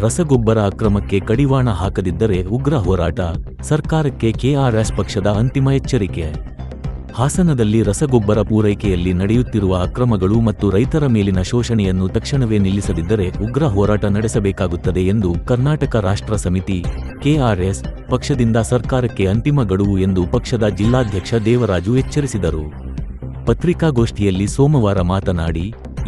ರಸಗೊಬ್ಬರ ಅಕ್ರಮಕ್ಕೆ ಕಡಿವಾಣ ಹಾಕದಿದ್ದರೆ ಉಗ್ರ ಹೋರಾಟ, ಸರ್ಕಾರಕ್ಕೆ ಕೆಆರ್ಎಸ್ ಪಕ್ಷದ ಅಂತಿಮ ಎಚ್ಚರಿಕೆ. ಹಾಸನದಲ್ಲಿ ರಸಗೊಬ್ಬರ ಪೂರೈಕೆಯಲ್ಲಿ ನಡೆಯುತ್ತಿರುವ ಅಕ್ರಮಗಳು ಮತ್ತು ರೈತರ ಮೇಲಿನ ಶೋಷಣೆಯನ್ನು ತಕ್ಷಣವೇ ನಿಲ್ಲಿಸದಿದ್ದರೆ ಉಗ್ರ ಹೋರಾಟ ನಡೆಸಬೇಕಾಗುತ್ತದೆ ಎಂದು ಕರ್ನಾಟಕ ರಾಷ್ಟ್ರ ಸಮಿತಿ ಕೆಆರ್ಎಸ್ ಪಕ್ಷದಿಂದ ಸರ್ಕಾರಕ್ಕೆ ಅಂತಿಮ ಗಡುವು ಎಂದು ಪಕ್ಷದ ಜಿಲ್ಲಾಧ್ಯಕ್ಷ ದೇವರಾಜು ಎಚ್ಚರಿಸಿದರು. ಪತ್ರಿಕಾಗೋಷ್ಠಿಯಲ್ಲಿ ಸೋಮವಾರ ಮಾತನಾಡಿ,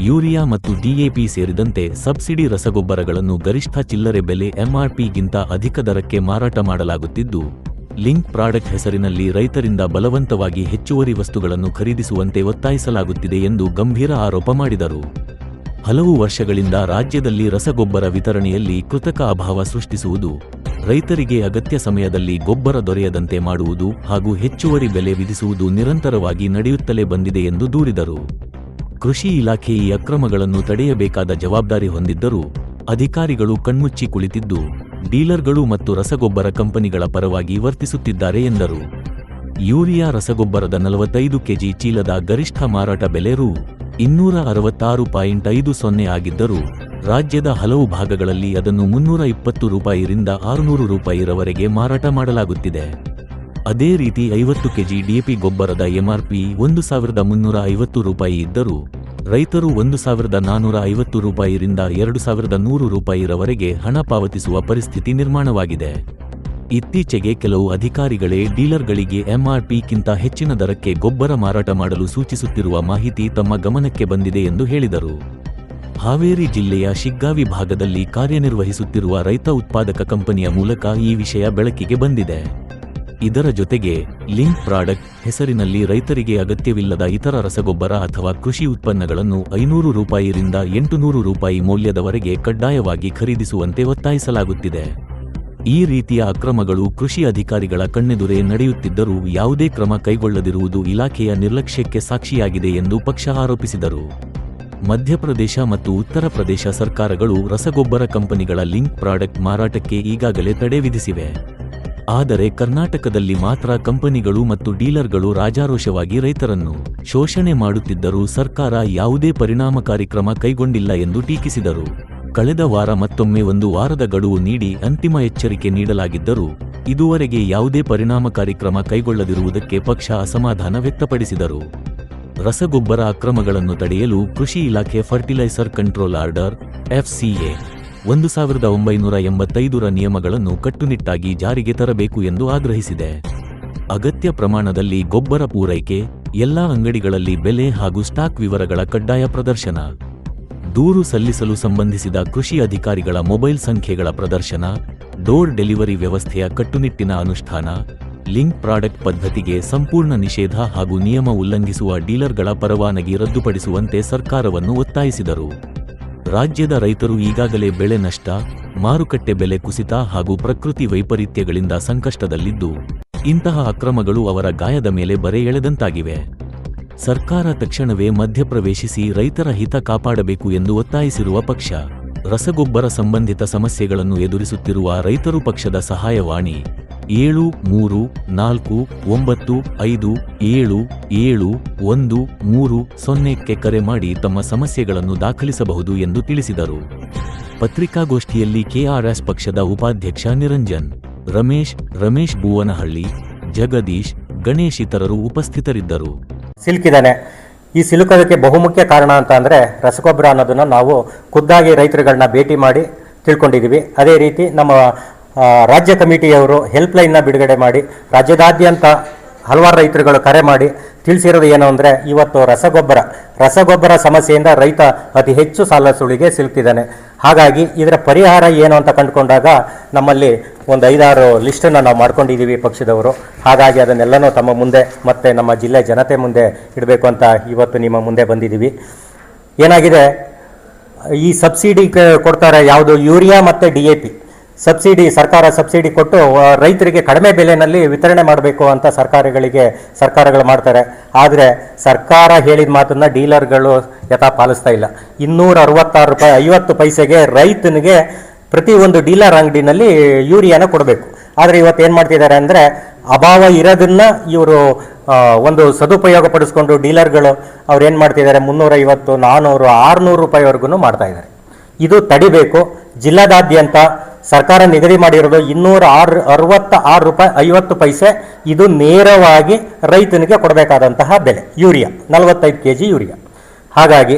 ಯೂರಿಯಾ ಮತ್ತು ಡಿಎಪಿ ಸೇರಿದಂತೆ ಸಬ್ಸಿಡಿ ರಸಗೊಬ್ಬರಗಳನ್ನು ಗರಿಷ್ಠ ಚಿಲ್ಲರೆ ಬೆಲೆ ಎಂಆರ್ಪಿಗಿಂತ ಅಧಿಕ ದರಕ್ಕೆ ಮಾರಾಟ ಮಾಡಲಾಗುತ್ತಿದ್ದು, ಲಿಂಕ್ ಪ್ರಾಡಕ್ಟ್ ಹೆಸರಿನಲ್ಲಿ ರೈತರಿಂದ ಬಲವಂತವಾಗಿ ಹೆಚ್ಚುವರಿ ವಸ್ತುಗಳನ್ನು ಖರೀದಿಸುವಂತೆ ಒತ್ತಾಯಿಸಲಾಗುತ್ತಿದೆ ಎಂದು ಗಂಭೀರ ಆರೋಪ ಮಾಡಿದರು. ಹಲವು ವರ್ಷಗಳಿಂದ ರಾಜ್ಯದಲ್ಲಿ ರಸಗೊಬ್ಬರ ವಿತರಣೆಯಲ್ಲಿ ಕೃತಕ ಅಭಾವ ಸೃಷ್ಟಿಸುವುದು, ರೈತರಿಗೆ ಅಗತ್ಯ ಸಮಯದಲ್ಲಿ ಗೊಬ್ಬರ ದೊರೆಯದಂತೆ ಮಾಡುವುದು ಹಾಗೂ ಹೆಚ್ಚುವರಿ ಬೆಲೆ ವಿಧಿಸುವುದು ನಿರಂತರವಾಗಿ ನಡೆಯುತ್ತಲೇ ಬಂದಿದೆ ಎಂದು ದೂರಿದರು. ಕೃಷಿ ಇಲಾಖೆ ಈ ಅಕ್ರಮಗಳನ್ನು ತಡೆಯಬೇಕಾದ ಜವಾಬ್ದಾರಿ ಹೊಂದಿದ್ದರೂ ಅಧಿಕಾರಿಗಳು ಕಣ್ಮುಚ್ಚಿ ಕುಳಿತಿದ್ದು, ಡೀಲರ್ಗಳು ಮತ್ತು ರಸಗೊಬ್ಬರ ಕಂಪನಿಗಳ ಪರವಾಗಿ ವರ್ತಿಸುತ್ತಿದ್ದಾರೆ ಎಂದರು. ಯೂರಿಯಾ ರಸಗೊಬ್ಬರದ 45 ಕೆಜಿ ಚೀಲದ ಗರಿಷ್ಠ ಮಾರಾಟ ಬೆಲೆ ರೂ. 266.50 ಆಗಿದ್ದರೂ ರಾಜ್ಯದ ಹಲವು ಭಾಗಗಳಲ್ಲಿ ಅದನ್ನು 320 ರೂಪಾಯಿರಿಂದ 600 ರೂಪಾಯಿರವರೆಗೆ ಮಾರಾಟ ಮಾಡಲಾಗುತ್ತಿದೆ. ಅದೇ ರೀತಿ 50 ಕೆಜಿ ಡಿಎಪಿ ಗೊಬ್ಬರದ ಎಂಆರ್ಪಿ 1350 ರೂಪಾಯಿ ಇದ್ದರೂ ರೈತರು 1450 ರೂಪಾಯಿರಿಂದ 2100 ರೂಪಾಯಿರವರೆಗೆ ಹಣ ಪಾವತಿಸುವ ಪರಿಸ್ಥಿತಿ ನಿರ್ಮಾಣವಾಗಿದೆ. ಇತ್ತೀಚೆಗೆ ಕೆಲವು ಅಧಿಕಾರಿಗಳೇ ಡೀಲರ್ಗಳಿಗೆ ಎಂಆರ್ಪಿಗಿಂತ ಹೆಚ್ಚಿನ ದರಕ್ಕೆ ಗೊಬ್ಬರ ಮಾರಾಟ ಮಾಡಲು ಸೂಚಿಸುತ್ತಿರುವ ಮಾಹಿತಿ ತಮ್ಮ ಗಮನಕ್ಕೆ ಬಂದಿದೆ ಎಂದು ಹೇಳಿದರು. ಹಾವೇರಿ ಜಿಲ್ಲೆಯ ಶಿಗ್ಗಾವಿ ಭಾಗದಲ್ಲಿ ಕಾರ್ಯನಿರ್ವಹಿಸುತ್ತಿರುವ ರೈತ ಉತ್ಪಾದಕ ಕಂಪನಿಯ ಮೂಲಕ ಈ ವಿಷಯ ಬೆಳಕಿಗೆ ಬಂದಿದೆ. ಇದರ ಜೊತೆಗೆ ಲಿಂಕ್ ಪ್ರಾಡಕ್ಟ್ ಹೆಸರಿನಲ್ಲಿ ರೈತರಿಗೆ ಅಗತ್ಯವಿಲ್ಲದ ಇತರ ರಸಗೊಬ್ಬರ ಅಥವಾ ಕೃಷಿ ಉತ್ಪನ್ನಗಳನ್ನು 500 ರೂಪಾಯಿರಿಂದ 800 ರೂಪಾಯಿ ಮೌಲ್ಯದವರೆಗೆ ಕಡ್ಡಾಯವಾಗಿ ಖರೀದಿಸುವಂತೆ ಒತ್ತಾಯಿಸಲಾಗುತ್ತಿದೆ. ಈ ರೀತಿಯ ಅಕ್ರಮಗಳು ಕೃಷಿ ಅಧಿಕಾರಿಗಳ ಕಣ್ಣೆದುರೇ ನಡೆಯುತ್ತಿದ್ದರೂ ಯಾವುದೇ ಕ್ರಮ ಕೈಗೊಳ್ಳದಿರುವುದು ಇಲಾಖೆಯ ನಿರ್ಲಕ್ಷ್ಯಕ್ಕೆ ಸಾಕ್ಷಿಯಾಗಿದೆ ಎಂದು ಪಕ್ಷ ಆರೋಪಿಸಿದರು. ಮಧ್ಯಪ್ರದೇಶ ಮತ್ತು ಉತ್ತರ ಪ್ರದೇಶ ಸರ್ಕಾರಗಳು ರಸಗೊಬ್ಬರ ಕಂಪನಿಗಳ ಲಿಂಕ್ ಪ್ರಾಡಕ್ಟ್ ಮಾರಾಟಕ್ಕೆ ಈಗಾಗಲೇ ತಡೆ ವಿಧಿಸಿವೆ. ಆದರೆ ಕರ್ನಾಟಕದಲ್ಲಿ ಮಾತ್ರ ಕಂಪನಿಗಳು ಮತ್ತು ಡೀಲರ್ಗಳು ರಾಜಾರೋಷವಾಗಿ ರೈತರನ್ನು ಶೋಷಣೆ ಮಾಡುತ್ತಿದ್ದರೂ ಸರ್ಕಾರ ಯಾವುದೇ ಪರಿಣಾಮಕಾರಿ ಕ್ರಮ ಕೈಗೊಂಡಿಲ್ಲ ಎಂದು ಟೀಕಿಸಿದರು. ಕಳೆದ ವಾರ ಮತ್ತೊಮ್ಮೆ 1 ವಾರದ ಗಡುವು ನೀಡಿ ಅಂತಿಮ ಎಚ್ಚರಿಕೆ ನೀಡಲಾಗಿದ್ದರೂ ಇದುವರೆಗೆ ಯಾವುದೇ ಪರಿಣಾಮಕಾರಿ ಕ್ರಮ ಕೈಗೊಳ್ಳದಿರುವುದಕ್ಕೆ ಪಕ್ಷ ಅಸಮಾಧಾನ ವ್ಯಕ್ತಪಡಿಸಿದರು. ರಸಗೊಬ್ಬರ ಅಕ್ರಮಗಳನ್ನು ತಡೆಯಲು ಕೃಷಿ ಇಲಾಖೆ ಫರ್ಟಿಲೈಸರ್ ಕಂಟ್ರೋಲ್ ಆರ್ಡರ್ FCA 1985ರ ನಿಯಮಗಳನ್ನು ಕಟ್ಟುನಿಟ್ಟಾಗಿ ಜಾರಿಗೆ ತರಬೇಕು ಎಂದು ಆಗ್ರಹಿಸಿದೆ. ಅಗತ್ಯ ಪ್ರಮಾಣದಲ್ಲಿ ಗೊಬ್ಬರ ಪೂರೈಕೆ, ಎಲ್ಲಾ ಅಂಗಡಿಗಳಲ್ಲಿ ಬೆಲೆ ಹಾಗೂ ಸ್ಟಾಕ್ ವಿವರಗಳ ಕಡ್ಡಾಯ ಪ್ರದರ್ಶನ, ದೂರು ಸಲ್ಲಿಸಲು ಸಂಬಂಧಿಸಿದ ಕೃಷಿ ಅಧಿಕಾರಿಗಳ ಮೊಬೈಲ್ ಸಂಖ್ಯೆಗಳ ಪ್ರದರ್ಶನ, ಡೋರ್ ಡೆಲಿವರಿ ವ್ಯವಸ್ಥೆಯ ಕಟ್ಟುನಿಟ್ಟಿನ ಅನುಷ್ಠಾನ, ಲಿಂಕ್ ಪ್ರಾಡಕ್ಟ್ ಪದ್ಧತಿಗೆ ಸಂಪೂರ್ಣ ನಿಷೇಧ ಹಾಗೂ ನಿಯಮ ಉಲ್ಲಂಘಿಸುವ ಡೀಲರ್ಗಳ ಪರವಾನಗಿ ರದ್ದುಪಡಿಸುವಂತೆ ಸರ್ಕಾರವನ್ನು ಒತ್ತಾಯಿಸಿದರು. ರಾಜ್ಯದ ರೈತರು ಈಗಾಗಲೇ ಬೆಳೆ ನಷ್ಟ, ಮಾರುಕಟ್ಟೆ ಬೆಲೆ ಕುಸಿತ ಹಾಗೂ ಪ್ರಕೃತಿ ವೈಪರೀತ್ಯಗಳಿಂದ ಸಂಕಷ್ಟದಲ್ಲಿದ್ದು, ಇಂತಹ ಅಕ್ರಮಗಳು ಅವರ ಗಾಯದ ಮೇಲೆ ಬರೆ ಎಳೆದಂತಾಗಿವೆ. ಸರ್ಕಾರ ತಕ್ಷಣವೇ ಮಧ್ಯಪ್ರವೇಶಿಸಿ ರೈತರ ಹಿತ ಕಾಪಾಡಬೇಕು ಎಂದು ಒತ್ತಾಯಿಸಿರುವ ಪಕ್ಷ, ರಸಗೊಬ್ಬರ ಸಂಬಂಧಿತ ಸಮಸ್ಯೆಗಳನ್ನು ಎದುರಿಸುತ್ತಿರುವ ರೈತರು ಪಕ್ಷದ ಸಹಾಯವಾಣಿ 7345777130ಕ್ಕೆ ಕರೆ ಮಾಡಿ ತಮ್ಮ ಸಮಸ್ಯೆಗಳನ್ನು ದಾಖಲಿಸಬಹುದು ಎಂದು ತಿಳಿಸಿದರು. ಪತ್ರಿಕಾಗೋಷ್ಠಿಯಲ್ಲಿ ಕೆಆರ್ಎಸ್ ಪಕ್ಷದ ಉಪಾಧ್ಯಕ್ಷ ನಿರಂಜನ್, ರಮೇಶ್ ಬೂವನಹಳ್ಳಿ, ಜಗದೀಶ್, ಗಣೇಶ್ ಇತರರು ಉಪಸ್ಥಿತರಿದ್ದರು. ಸಿಲುಕಿದ್ದಾನೆ. ಈ ಸಿಲುಕೋದಕ್ಕೆ ಬಹುಮುಖ್ಯ ಕಾರಣ ಅಂತ ಅಂದರೆ ರಸಗೊಬ್ಬರ ಅನ್ನೋದನ್ನು ನಾವು ಖುದ್ದಾಗಿ ರೈತರುಗಳನ್ನ ಭೇಟಿ ಮಾಡಿ ತಿಳ್ಕೊಂಡಿದ್ದೀವಿ. ಅದೇ ರೀತಿ ನಮ್ಮ ರಾಜ್ಯ ಕಮಿಟಿಯವರು ಹೆಲ್ಪ್ಲೈನ್ನ ಬಿಡುಗಡೆ ಮಾಡಿ ರಾಜ್ಯದಾದ್ಯಂತ ಹಲವಾರು ರೈತರುಗಳು ಕರೆ ಮಾಡಿ ತಿಳಿಸಿರೋದು ಏನು ಅಂದರೆ, ಇವತ್ತು ರಸಗೊಬ್ಬರ ಸಮಸ್ಯೆಯಿಂದ ರೈತ ಅತಿ ಹೆಚ್ಚು ಸಾಲ ಸುಳಿಗೆ ಸಿಲುಕಿದ್ದಾನೆ. ಹಾಗಾಗಿ ಇದರ ಪರಿಹಾರ ಏನು ಅಂತ ಕಂಡುಕೊಂಡಾಗ ನಮ್ಮಲ್ಲಿ ಒಂದು 5-6 ಲಿಸ್ಟನ್ನು ನಾವು ಮಾಡ್ಕೊಂಡಿದ್ದೀವಿ ಪಕ್ಷದವರು. ಹಾಗಾಗಿ ಅದನ್ನೆಲ್ಲನೂ ತಮ್ಮ ಮುಂದೆ ಮತ್ತು ನಮ್ಮ ಜಿಲ್ಲೆ ಜನತೆ ಮುಂದೆ ಇಡಬೇಕು ಅಂತ ಇವತ್ತು ನಿಮ್ಮ ಮುಂದೆ ಬಂದಿದ್ದೀವಿ. ಏನಾಗಿದೆ, ಈ ಸಬ್ಸಿಡಿ ಕೊಡ್ತಾರೆ, ಯಾವುದು ಯೂರಿಯಾ ಮತ್ತು DAP ಸರ್ಕಾರ ಸಬ್ಸಿಡಿ ಕೊಟ್ಟು ರೈತರಿಗೆ ಕಡಿಮೆ ಬೆಲೆಯಲ್ಲಿ ವಿತರಣೆ ಮಾಡಬೇಕು ಅಂತ ಸರ್ಕಾರಗಳು ಮಾಡ್ತಾರೆ. ಆದರೆ ಸರ್ಕಾರ ಹೇಳಿದ ಮಾತನ್ನ ಡೀಲರ್ಗಳು ಯಥಾ ಪಾಲಿಸ್ತಾ ಇಲ್ಲ. 266 ರೂಪಾಯಿ 50 ಪೈಸೆಗೆ ರೈತನಿಗೆ ಪ್ರತಿ ಒಂದು ಡೀಲರ್ ಅಂಗಡಿನಲ್ಲಿ ಯೂರಿಯಾನ ಕೊಡಬೇಕು. ಆದರೆ ಇವತ್ತು ಏನು ಮಾಡ್ತಿದ್ದಾರೆ ಅಂದರೆ, ಅಭಾವ ಇರೋದನ್ನ ಇವರು ಒಂದು ಸದುಪಯೋಗ ಪಡಿಸ್ಕೊಂಡು ಡೀಲರ್ಗಳು ಅವ್ರು ಏನು ಮಾಡ್ತಿದ್ದಾರೆ, 350, 400, 600 ರೂಪಾಯಿವರೆಗೂ ಮಾಡ್ತಾ ಇದ್ದಾರೆ. ಇದು ತಡಿಬೇಕು. ಜಿಲ್ಲಾದಾದ್ಯಂತ ಸರ್ಕಾರ ನಿಗದಿ ಮಾಡಿರೋದು 266.50 ರೂಪಾಯಿ. ಇದು ನೇರವಾಗಿ ರೈತನಿಗೆ ಕೊಡಬೇಕಾದಂತಹ ಬೆಲೆ ಯೂರಿಯಾ 45 kg ಯೂರಿಯಾ. ಹಾಗಾಗಿ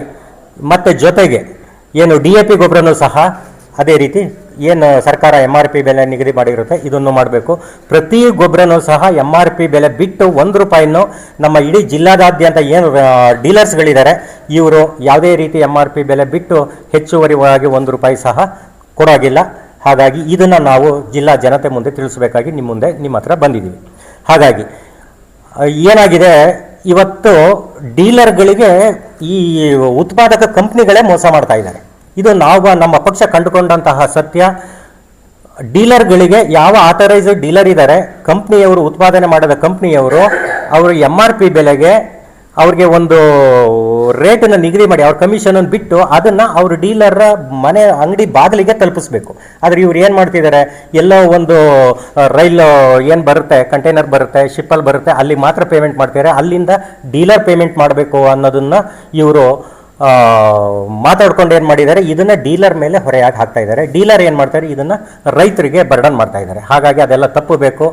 ಮತ್ತೆ ಜೊತೆಗೆ ಏನು DAP ಗೊಬ್ಬರನೂ ಸಹ ಅದೇ ರೀತಿ ಏನು ಸರ್ಕಾರ MRP ಬೆಲೆ ನಿಗದಿ ಮಾಡಿರುತ್ತೆ ಇದನ್ನು ಮಾಡಬೇಕು. ಪ್ರತಿ ಗೊಬ್ಬರನೂ ಸಹ MRP ಬೆಲೆ ಬಿಟ್ಟು 1 ರೂಪಾಯಿನೂ ನಮ್ಮ ಇಡೀ ಜಿಲ್ಲಾದಾದ್ಯಂತ ಏನು ಡೀಲರ್ಸ್ಗಳಿದ್ದಾರೆ ಇವರು ಯಾವುದೇ ರೀತಿ MRP ಬೆಲೆ ಬಿಟ್ಟು ಹೆಚ್ಚುವರಿಯಾಗಿ 1 ರೂಪಾಯಿ ಸಹ ಕೊಡೋಗಿಲ್ಲ. ಹಾಗಾಗಿ ಇದನ್ನು ನಾವು ಜಿಲ್ಲಾ ಜನತೆ ಮುಂದೆ ತಿಳಿಸಬೇಕಾಗಿ ನಿಮ್ಮ ಹತ್ರ ಬಂದಿದ್ದೀವಿ. ಹಾಗಾಗಿ ಏನಾಗಿದೆ, ಇವತ್ತು ಡೀಲರ್ಗಳಿಗೆ ಈ ಉತ್ಪಾದಕ ಕಂಪ್ನಿಗಳೇ ಮೋಸ ಮಾಡ್ತಾ ಇದ್ದಾರೆ. ಇದು ನಮ್ಮ ಪಕ್ಷ ಕಂಡುಕೊಂಡಂತಹ ಸತ್ಯ. ಡೀಲರ್ಗಳಿಗೆ ಯಾವ ಆಥರೈಸ್ಡ್ ಡೀಲರ್ ಇದ್ದಾರೆ, ಕಂಪ್ನಿಯವರು ಉತ್ಪಾದನೆ ಮಾಡಿದ ಕಂಪ್ನಿಯವರು ಅವರು MRP ಬೆಲೆಗೆ ಅವ್ರಿಗೆ ಒಂದು ರೇಟನ್ನು ನಿಗದಿ ಮಾಡಿ ಅವ್ರ ಕಮಿಷನನ್ನು ಬಿಟ್ಟು ಅದನ್ನು ಅವ್ರ ಡೀಲರ್ ಮನೆ ಅಂಗಡಿ ಬಾಗಿಲಿಗೆ ತಲುಪಿಸ್ಬೇಕು. ಆದರೆ ಇವ್ರು ಏನು ಮಾಡ್ತಿದ್ದಾರೆ, ಎಲ್ಲೋ ಒಂದು ರೈಲು ಏನು ಬರುತ್ತೆ, ಕಂಟೈನರ್ ಬರುತ್ತೆ, ಶಿಪ್ಪಲ್ಲಿ ಬರುತ್ತೆ, ಅಲ್ಲಿ ಮಾತ್ರ ಪೇಮೆಂಟ್ ಮಾಡ್ತಿದ್ದಾರೆ. ಅಲ್ಲಿಂದ ಡೀಲರ್ ಪೇಮೆಂಟ್ ಮಾಡಬೇಕು ಅನ್ನೋದನ್ನು ಇವರು ಮಾತಾಡ್ಕೊಂಡು ಏನು ಮಾಡಿದ್ದಾರೆ, ಇದನ್ನ ಡೀಲರ್ ಮೇಲೆ ಹೊರೆಯಾಗಿ ಹಾಕ್ತಾ ಇದ್ದಾರೆ. ಡೀಲರ್ ಏನು ಮಾಡ್ತಾರೆ, ಇದನ್ನ ರೈತರಿಗೆ ಬರ್ಡನ್ ಮಾಡ್ತಾ ಇದ್ದಾರೆ. ಹಾಗಾಗಿ ಅದೆಲ್ಲ ತಪ್ಪಬೇಕು.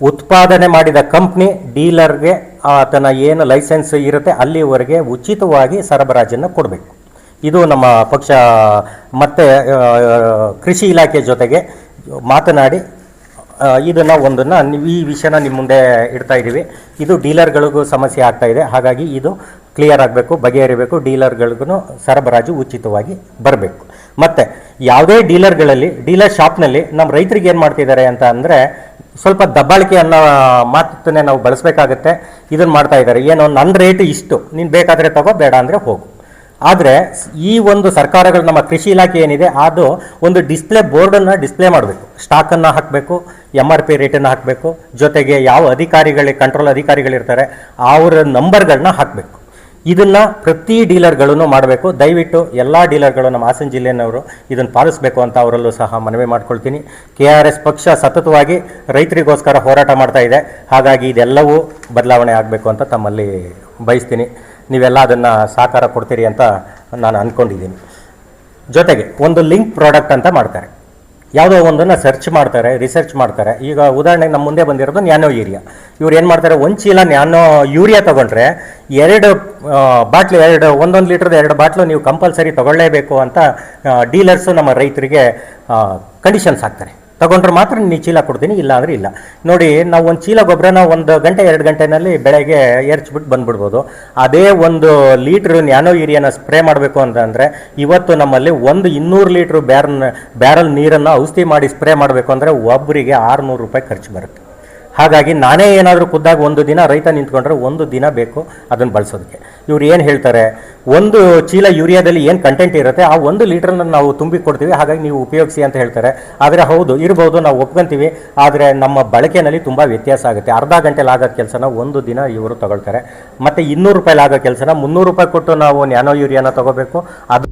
ಉತ್ಪಾದನೆ ಮಾಡಿದ ಕಂಪ್ನಿ ಡೀಲರ್ಗೆ ಆತನ ಏನು ಲೈಸೆನ್ಸ್ ಇರುತ್ತೆ ಅಲ್ಲಿವರೆಗೆ ಉಚಿತವಾಗಿ ಸರಬರಾಜನ್ನು ಕೊಡಬೇಕು. ಇದು ನಮ್ಮ ಪಕ್ಷ ಮತ್ತೆ ಕೃಷಿ ಇಲಾಖೆ ಜೊತೆಗೆ ಮಾತನಾಡಿ ಒಂದನ್ನು ಈ ವಿಷಯನ ನಿಮ್ಮ ಮುಂದೆ ಇಡ್ತಾ ಇದ್ದೀವಿ. ಇದು ಡೀಲರ್ಗಳಿಗೂ ಸಮಸ್ಯೆ ಆಗ್ತಾ ಇದೆ. ಹಾಗಾಗಿ ಇದು ಕ್ಲಿಯರ್ ಆಗಬೇಕು, ಬಗೆಹರಿಬೇಕು. ಡೀಲರ್ಗಳಿಗೂ ಸರಬರಾಜು ಉಚಿತವಾಗಿ ಬರಬೇಕು. ಮತ್ತು ಯಾವುದೇ ಡೀಲರ್ ಶಾಪ್ನಲ್ಲಿ ನಮ್ಮ ರೈತರಿಗೆ ಏನು ಮಾಡ್ತಿದ್ದಾರೆ ಅಂತ ಅಂದರೆ, ಸ್ವಲ್ಪ ದಬ್ಬಾಳಿಕೆ ಅನ್ನೋ ಮಾತನ್ನೇ ನಾವು ಬಳಸಬೇಕಾಗತ್ತೆ. ಇದನ್ನು ಮಾಡ್ತಾ ಇದ್ದಾರೆ, ಏನು ನನ್ನ ರೇಟ್ ಇಷ್ಟು, ನೀನು ಬೇಕಾದರೆ ತಗೋ, ಬೇಡ ಅಂದರೆ ಹೋಗು. ಆದರೆ ಈ ಒಂದು ಸರ್ಕಾರಗಳು, ನಮ್ಮ ಕೃಷಿ ಇಲಾಖೆ ಏನಿದೆ ಅದು ಒಂದು ಬೋರ್ಡನ್ನು ಡಿಸ್ಪ್ಲೇ ಮಾಡಬೇಕು, ಸ್ಟಾಕನ್ನು ಹಾಕಬೇಕು, MRP ರೇಟನ್ನು ಹಾಕಬೇಕು. ಜೊತೆಗೆ ಯಾವ ಕಂಟ್ರೋಲ್ ಅಧಿಕಾರಿಗಳಿರ್ತಾರೆ ಅವರ ನಂಬರ್ಗಳನ್ನ ಹಾಕಬೇಕು. ಇದನ್ನು ಪ್ರತಿ ಡೀಲರ್ಗಳನ್ನು ಮಾಡಬೇಕು. ದಯವಿಟ್ಟು ಎಲ್ಲ ಡೀಲರ್ಗಳು, ನಮ್ಮ ಹಾಸನ ಜಿಲ್ಲೆಯವರು ಇದನ್ನು ಪಾಲಿಸಬೇಕು ಅಂತ ಅವರಲ್ಲೂ ಸಹ ಮನವಿ ಮಾಡ್ಕೊಳ್ತೀನಿ. KRS ಪಕ್ಷ ಸತತವಾಗಿ ರೈತರಿಗೋಸ್ಕರ ಹೋರಾಟ ಮಾಡ್ತಾ ಇದೆ. ಹಾಗಾಗಿ ಇದೆಲ್ಲವೂ ಬದಲಾವಣೆ ಆಗಬೇಕು ಅಂತ ತಮ್ಮಲ್ಲಿ ಬಯಸ್ತೀನಿ. ನೀವೆಲ್ಲ ಅದನ್ನು ಸಹಕಾರ ಕೊಡ್ತೀರಿ ಅಂತ ನಾನು ಅಂದ್ಕೊಂಡಿದ್ದೀನಿ. ಜೊತೆಗೆ ಒಂದು ಲಿಂಕ್ ಪ್ರಾಡಕ್ಟ್ ಅಂತ ಮಾಡ್ತಾರೆ, ಯಾವುದೋ ಒಂದನ್ನು ರಿಸರ್ಚ್ ಮಾಡ್ತಾರೆ. ಈಗ ಉದಾಹರಣೆಗೆ ನಮ್ಮ ಮುಂದೆ ಬಂದಿರೋದು ನ್ಯಾನೋ ಯೂರಿಯಾ. ಇವ್ರು ಏನು ಮಾಡ್ತಾರೆ, ಒಂದು ಚೀಲ ನ್ಯಾನೋ ಯೂರಿಯಾ ತೊಗೊಂಡ್ರೆ 2 ಬಾಟ್ಲು, 1 ಲೀಟ್ರದ 2 ಬಾಟ್ಲು ನೀವು ಕಂಪಲ್ಸರಿ ತೊಗೊಳ್ಳೇಬೇಕು ಅಂತ ಡೀಲರ್ಸು ನಮ್ಮ ರೈತರಿಗೆ ಕಂಡೀಷನ್ಸ್ ಹಾಕ್ತಾರೆ. ತಗೊಂಡ್ರೆ ಮಾತ್ರ ನೀವು ಚೀಲ ಕೊಡ್ತೀನಿ, ಇಲ್ಲ ಅಂದರೆ ಇಲ್ಲ. ನೋಡಿ, ನಾವು ಒಂದು ಚೀಲ ಗೊಬ್ಬರನ 1 ಗಂಟೆ 2 ಗಂಟೆನಲ್ಲಿ ಬೆಳಗ್ಗೆ ಏರ್ಚ್ಬಿಟ್ಟು ಬಂದ್ಬಿಡ್ಬೋದು. ಅದೇ 1 ಲೀಟ್ರ್ ನ್ಯಾನೋ ಯೂರಿಯಾನ ಸ್ಪ್ರೇ ಮಾಡಬೇಕು ಅಂತಂದರೆ ಇವತ್ತು ನಮ್ಮಲ್ಲಿ 200 ಲೀಟ್ರ್ ಬ್ಯಾರಲ್ ನೀರನ್ನು ಔಷಧಿ ಮಾಡಿ ಸ್ಪ್ರೇ ಮಾಡಬೇಕು ಅಂದರೆ ಒಬ್ಬರಿಗೆ 600 ರೂಪಾಯಿ ಖರ್ಚು ಬರುತ್ತೆ. ಹಾಗಾಗಿ ನಾನೇ ಏನಾದರೂ ಖುದ್ದಾಗಿ ಒಂದು ದಿನ ರೈತ ನಿಂತ್ಕೊಂಡ್ರೆ 1 ದಿನ ಬೇಕು ಅದನ್ನು ಬಳಸೋದಕ್ಕೆ. ಇವ್ರು ಏನು ಹೇಳ್ತಾರೆ, 1 ಚೀಲ ಯೂರಿಯಾದಲ್ಲಿ ಏನು ಕಂಟೆಂಟ್ ಇರುತ್ತೆ ಆ 1 ಲೀಟ್ರನ್ನ ನಾವು ತುಂಬಿ ಕೊಡ್ತೀವಿ, ಹಾಗಾಗಿ ನೀವು ಉಪಯೋಗಿಸಿ ಅಂತ ಹೇಳ್ತಾರೆ. ಆದರೆ ಹೌದು ಇರ್ಬೋದು, ನಾವು ಒಪ್ಕೊಂತೀವಿ. ಆದರೆ ನಮ್ಮ ಬಳಕೆಯಲ್ಲಿ ತುಂಬ ವ್ಯತ್ಯಾಸ ಆಗುತ್ತೆ. ಅರ್ಧ ಗಂಟೆಲಿ ಆಗೋ ಕೆಲಸನ 1 ದಿನ ಇವರು ತಗೊಳ್ತಾರೆ. ಮತ್ತು 200 ರೂಪಾಯಿಲಿ ಆಗೋ ಕೆಲಸನ 300 ರೂಪಾಯಿ ಕೊಟ್ಟು ನಾವು ನ್ಯಾನೋ ಯೂರಿಯಾನ ತಗೋಬೇಕು. ಅದು